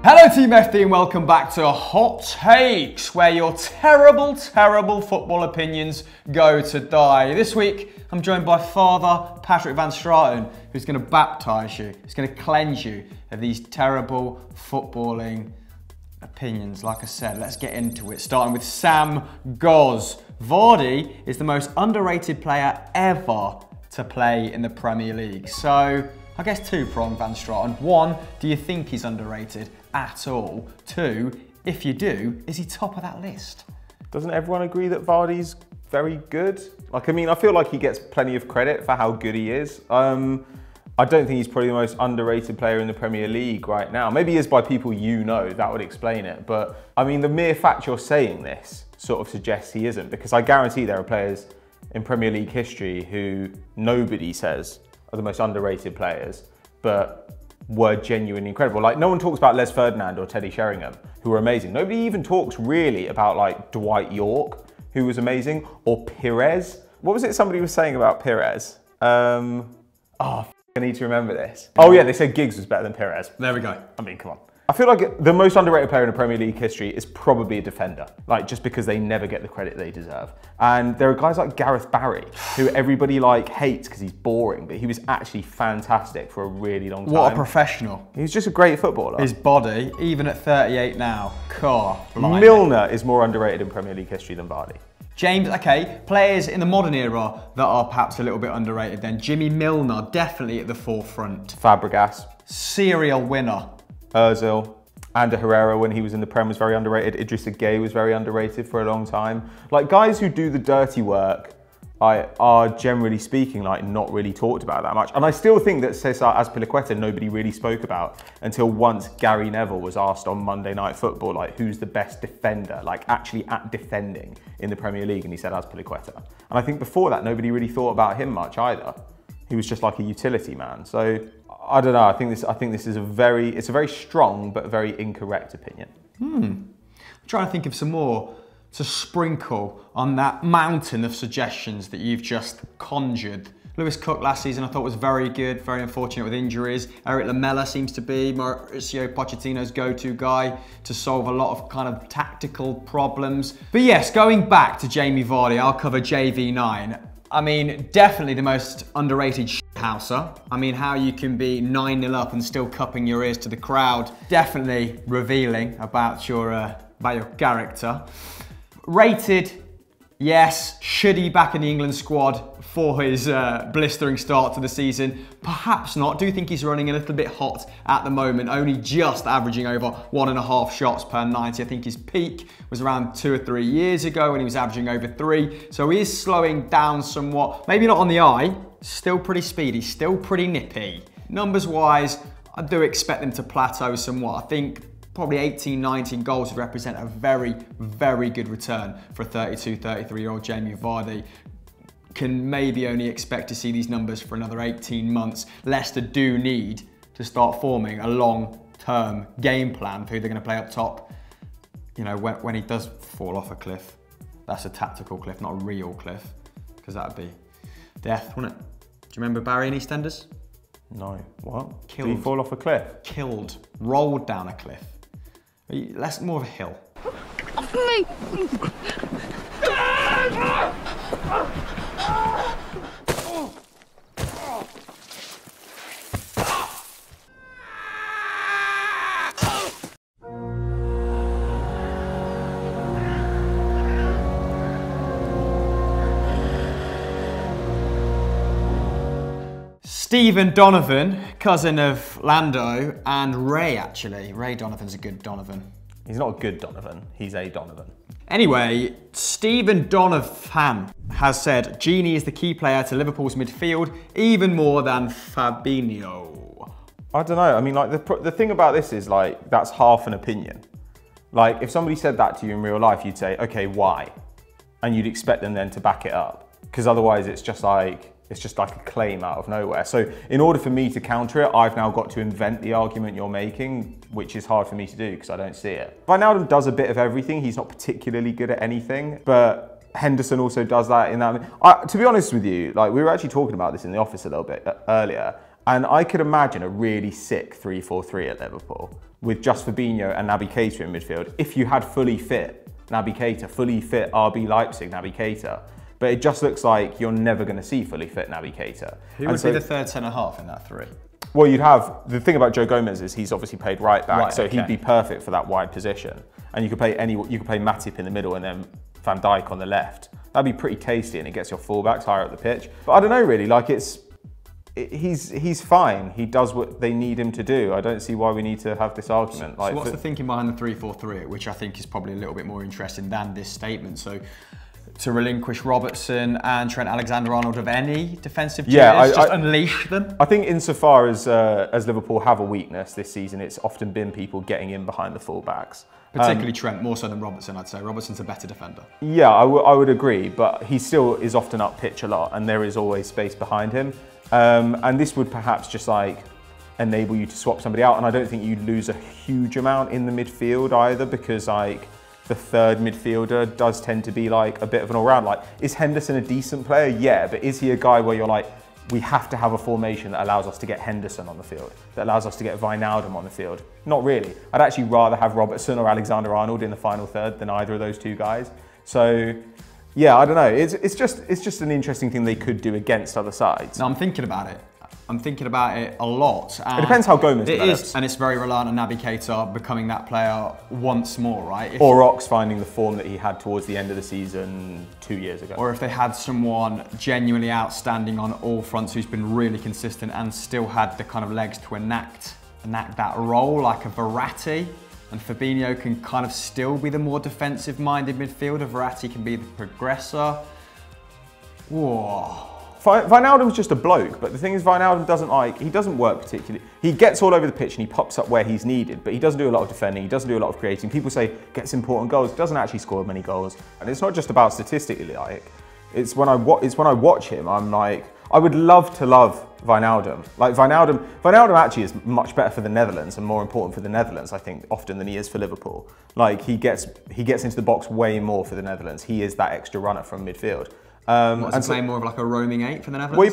Hello Team FD and welcome back to Hot Takes, where your terrible football opinions go to die. This week, I'm joined by Father Patrick Van Straten, who's going to baptise you, who's going to cleanse you of these terrible footballing opinions. Like I said, let's get into it, starting with Sam Goz. Vardy is the most underrated player ever to play in the Premier League. So, I guess two-pronged Van Straten. One, do you think he's underrated at all? Two, if you do, is he top of that list? Doesn't everyone agree that Vardy's very good? Like, I mean, I feel like he gets plenty of credit for how good he is. I don't think he's probably the most underrated player in the Premier League right now. Maybe he is by people you know, that would explain it. But, I mean, the mere fact you're saying this sort of suggests he isn't, because I guarantee there are players in Premier League history who nobody says are the most underrated players, but were genuinely incredible. Like, no one talks about Les Ferdinand or Teddy Sheringham, who were amazing. Nobody even talks really about like Dwight York, who was amazing, or Pires. What was it somebody was saying about Pires? I need to remember this. Oh yeah, they said Giggs was better than Pires. There we go. I mean, come on. I feel like the most underrated player in the Premier League history is probably a defender, like just because they never get the credit they deserve. And there are guys like Gareth Barry, who everybody like hates because he's boring, but he was actually fantastic for a really long time. What a professional. He's just a great footballer. His body, even at 38 now, blimey. Milner is more underrated in Premier League history than Vardy. James, okay, players in the modern era that are perhaps a little bit underrated then. Jimmy Milner, definitely at the forefront. Fabregas. Serial winner. Ozil. Ander Herrera, when he was in the Prem, was very underrated. Idrissa Gueye was very underrated for a long time. Like, guys who do the dirty work are generally speaking like not really talked about that much. And I still think that Cesar Azpilicueta nobody really spoke about until once Gary Neville was asked on Monday Night Football, like, who's the best defender, like actually at defending in the Premier League, and he said Azpilicueta. And I think before that nobody really thought about him much either. He was just like a utility man. So I don't know. I think this is a very strong but very incorrect opinion. I'm trying to think of some more to sprinkle on that mountain of suggestions that you've just conjured. Lewis Cook last season I thought was very good, very unfortunate with injuries. Eric Lamela seems to be Mauricio Pochettino's go-to guy to solve a lot of kind of tactical problems. But yes, going back to Jamie Vardy, I'll cover JV9. I mean, definitely the most underrated shithouser. I mean, how you can be 9-0 up and still cupping your ears to the crowd. Definitely revealing about your character. Rated, yes. Should he back in the England squad for his blistering start to the season? Perhaps not. Do think he's running a little bit hot at the moment, only just averaging over 1.5 shots per 90. I think his peak was around 2 or 3 years ago when he was averaging over 3. So he is slowing down somewhat. Maybe not on the eye, still pretty speedy, still pretty nippy. Numbers wise, I do expect them to plateau somewhat. I think probably 18, 19 goals would represent a very good return for a 32, 33-year-old Jamie Vardy. Can maybe only expect to see these numbers for another 18 months. Leicester do need to start forming a long-term game plan for who they're going to play up top. You know, when he does fall off a cliff. That's a tactical cliff, not a real cliff, because that would be death, wouldn't it? Do you remember Barry in EastEnders? No. What? Killed. Did he fall off a cliff? Killed. Rolled down a cliff. Less more of a hill. Stephen Donovan, cousin of Lando, and Ray actually. Ray Donovan's a good Donovan. He's not a good Donovan, he's a Donovan. Anyway, Stephen Donovan has said Gini is the key player to Liverpool's midfield, even more than Fabinho. I don't know, I mean, like the thing about this is like, that's half an opinion. Like, if somebody said that to you in real life, you'd say, okay, why? And you'd expect them then to back it up. Because otherwise it's just like a claim out of nowhere. So in order for me to counter it, I've now got to invent the argument you're making, which is hard for me to do because I don't see it. Wijnaldum does a bit of everything. He's not particularly good at anything, but Henderson also does that in that. To be honest with you, like we were actually talking about this in the office a little bit earlier, And I could imagine a really sick 3-4-3 at Liverpool with just Fabinho and Naby Keita in midfield if you had fully fit Naby Keita, fully fit RB Leipzig Naby Keita. But it just looks like you're never going to see fully fit Naby Keita. Who would be the third centre-half in that three? Well, you'd have, the thing about Joe Gomez is he's obviously played right back, Right, so okay. he'd be perfect for that wide position. And you could play Matip in the middle and then Van Dijk on the left. That'd be pretty tasty, and it gets your fullbacks higher up the pitch. But I don't know really, like he's fine. He does what they need him to do. I don't see why we need to have this argument. So what's the thinking behind the 3-4-3, which I think is probably a little bit more interesting than this statement? So to relinquish Robertson and Trent Alexander-Arnold of any defensive duties, just unleash them? I think insofar as Liverpool have a weakness this season, it's often been people getting in behind the fullbacks. Particularly Trent, more so than Robertson, I'd say. Robertson's a better defender. Yeah, I would agree, but he still is often up pitch a lot, and there is always space behind him. And this would perhaps just like enable you to swap somebody out, and I don't think you'd lose a huge amount in the midfield either, because like the third midfielder does tend to be like a bit of an all-round. Like, is Henderson a decent player? Yeah, but is he a guy where you're like, we have to have a formation that allows us to get Henderson on the field, that allows us to get Wijnaldum on the field? Not really. I'd actually rather have Robertson or Alexander-Arnold in the final third than either of those two guys. So yeah, I don't know. It's just an interesting thing they could do against other sides. No, I'm thinking about it. I'm thinking about it a lot. It depends how Gomez develops. It is, and it's very reliant on Naby Keita becoming that player once more, right? Or Ox finding the form that he had towards the end of the season 2 years ago. Or if they had someone genuinely outstanding on all fronts who's been really consistent and still had the kind of legs to enact that role, like a Verratti. And Fabinho can kind of still be the more defensive-minded midfielder. Verratti can be the progressor. Whoa. Wijnaldum's just a bloke, but the thing is Wijnaldum doesn't work particularly. He gets all over the pitch and he pops up where he's needed, but he doesn't do a lot of defending, he doesn't do a lot of creating. People say gets important goals, doesn't actually score many goals. And it's not just about statistically, like, it's when I watch him, I'm like, I would love to love Wijnaldum. Like Wijnaldum actually is much better for the Netherlands and more important for the Netherlands, I think, often than he is for Liverpool. Like he gets into the box way more for the Netherlands. He is that extra runner from midfield. Is he playing more of like a roaming 8 for the Netherlands? Well, he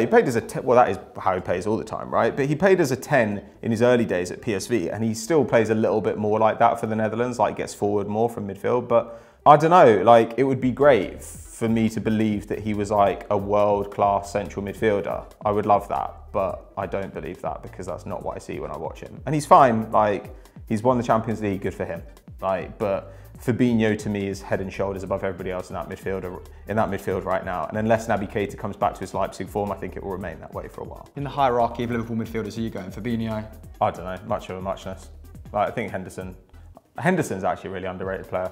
played as a 10. Well, that is how he plays all the time, right? But he played as a 10 in his early days at PSV, and he still plays a little bit more like that for the Netherlands, like gets forward more from midfield. But I don't know, like it would be great for me to believe that he was like a world-class central midfielder. I would love that, but I don't believe that because that's not what I see when I watch him. And he's fine, like he's won the Champions League, good for him. Like, but Fabinho to me is head and shoulders above everybody else in that midfield right now. And unless Naby Keita comes back to his Leipzig form, I think it will remain that way for a while. In the hierarchy of Liverpool midfielders, are you going Fabinho? I don't know, much of a muchness. Like, I think Henderson's actually a really underrated player.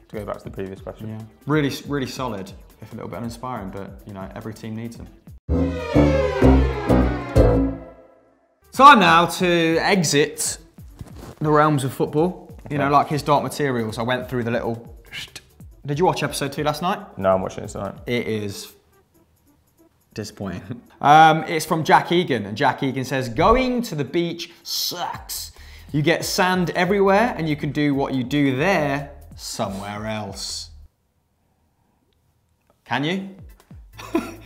To go back to the previous question. Yeah. Really solid, if a little bit uninspiring, but you know, every team needs them. Time now to exit the realms of football. You know, like his Dark Materials, I went through the little... Did you watch episode 2 last night? No, I'm watching it tonight. It is disappointing. It's from Jack Egan, and Jack Egan says, going to the beach sucks. You get sand everywhere, and you can do what you do there somewhere else. Can you?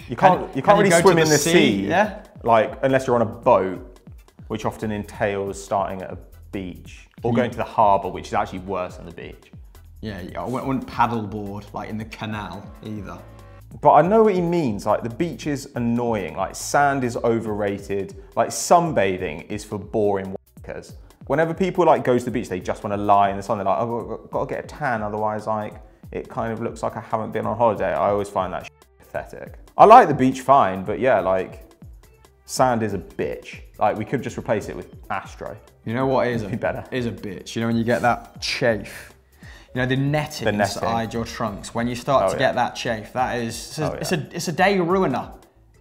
You can't really swim in the sea, yeah? Like, unless you're on a boat, which often entails starting at a beach. Or going to the harbour, which is actually worse than the beach. Yeah, I wouldn't paddleboard like in the canal either. But I know what he means. Like the beach is annoying. Like sand is overrated. Like sunbathing is for boring wankers. Whenever people like go to the beach, they just want to lie in the sun. They're like, oh, I've got to get a tan, otherwise like it kind of looks like I haven't been on holiday. I always find that pathetic. I like the beach fine, but yeah, like sand is a bitch. Like we could just replace it with Astro. You know what is better. Is a bitch. You know when you get that chafe. You know the netting inside your trunks. When you start to get that chafe, that is it's a day ruiner.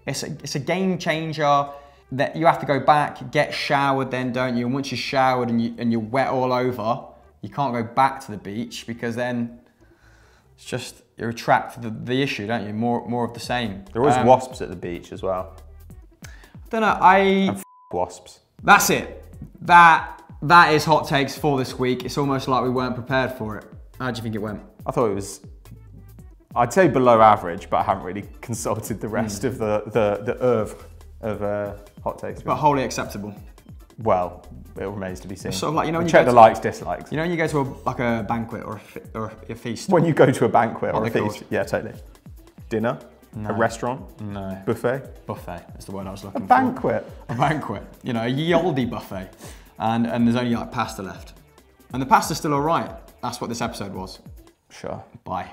It's a game changer. That you have to go back, get showered, then don't you? And once you're showered and you're wet all over, you can't go back to the beach because then it's just you attract the issue, don't you? More of the same. There are always wasps at the beach as well. I don't know. Wasps. That's it. That is hot takes for this week. It's almost like we weren't prepared for it. How do you think it went? I thought it was, I'd say below average, but I haven't really consulted the rest of the oeuvre of Hot takes. But wholly acceptable. Well, it remains to be seen. Sort of like, you know, when you check go the to- likes, dislikes. You know when you go to a banquet or a feast? When you go to a banquet or What a they feast. called? Yeah, totally. Dinner? No. A restaurant? No. Buffet? Buffet is the word I was looking A for. banquet? A banquet. You know, a ye olde buffet. And there's only like pasta left. And the pasta's still all right. That's what this episode was. Sure. Bye.